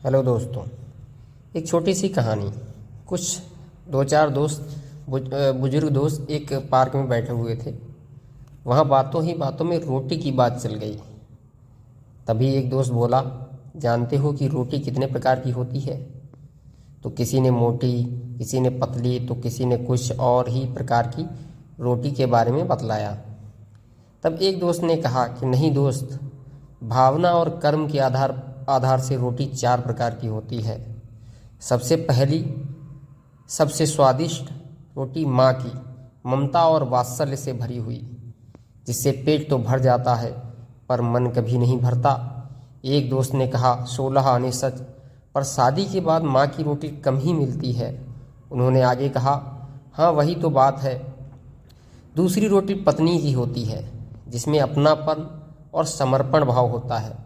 Hello दोस्तों, एक छोटी सी कहानी। कुछ दो चार दोस्त बुजुर्ग दोस्त एक पार्क में बैठे हुए थे। वहाँ बातों ही बातों में रोटी की बात चल गई। तभी एक दोस्त बोला, जानते हो कि रोटी कितने प्रकार की होती है? तो किसी ने मोटी, किसी ने पतली, तो किसी ने कुछ और ही प्रकार की रोटी के बारे में बतलाया। तब एक दोस्त ने कहा कि नहीं दोस्त, भावना और कर्म के आधार से रोटी 4 प्रकार की होती है। सबसे पहली, सबसे स्वादिष्ट रोटी माँ की, ममता और वात्सल्य से भरी हुई, जिससे पेट तो भर जाता है पर मन कभी नहीं भरता। एक दोस्त ने कहा, 16 आने सच, पर शादी के बाद माँ की रोटी कम ही मिलती है। उन्होंने आगे कहा, हाँ वही तो बात है। दूसरी रोटी पत्नी की होती है, जिसमें अपनापन और समर्पण भाव होता है,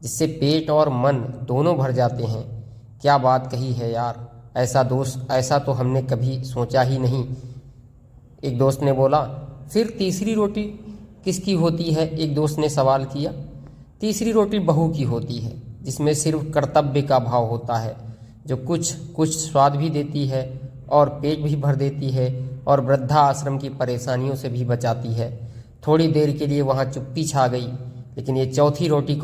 जिससे पेट और मन दोनों भर जाते हैं। क्या बात कही है यार, ऐसा तो हमने कभी सोचा ही नहीं। एक दोस्त ने बोला। फिर तीसरी रोटी किसकी होती है? एक दोस्त ने सवाल किया। तीसरी रोटी बहू की होती है, जिसमें सिर्फ कर्तव्य का भाव होता है, जो कुछ कुछ स्वाद भी देती है और पेट भी भर देती है और वृद्धा आश्रम की परेशानियों से भी बचाती है। थोड़ी देर के लिए वहाँ चुप्पी छा गई। लेकिन ये चौथी रोटी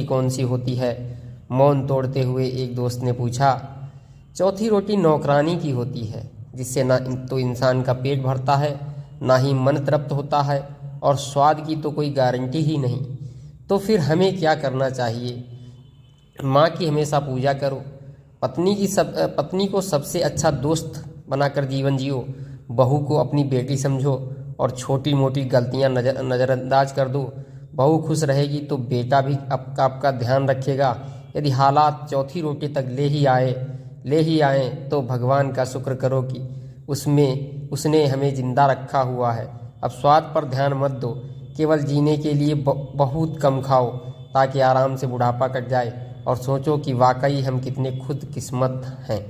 कौन सी होती है? मौन तोड़ते हुए एक दोस्त ने पूछा। चौथी रोटी नौकरानी की होती है, जिससे ना तो इंसान का पेट भरता है, ना ही मन तृप्त होता है, और स्वाद की तो कोई गारंटी ही नहीं। तो फिर हमें क्या करना चाहिए? माँ की हमेशा पूजा करो, पत्नी को सबसे अच्छा दोस्त बनाकर जीवन जियो, बहू को अपनी बेटी समझो और छोटी मोटी गलतियाँ नज़रअंदाज कर दो। बहू खुश रहेगी तो बेटा भी आपका ध्यान रखेगा। यदि हालात चौथी रोटी तक ले ही आए तो भगवान का शुक्र करो कि उसने हमें जिंदा रखा हुआ है। अब स्वाद पर ध्यान मत दो, केवल जीने के लिए बहुत कम खाओ, ताकि आराम से बुढ़ापा कट जाए और सोचो कि वाकई हम कितने खुद किस्मत हैं।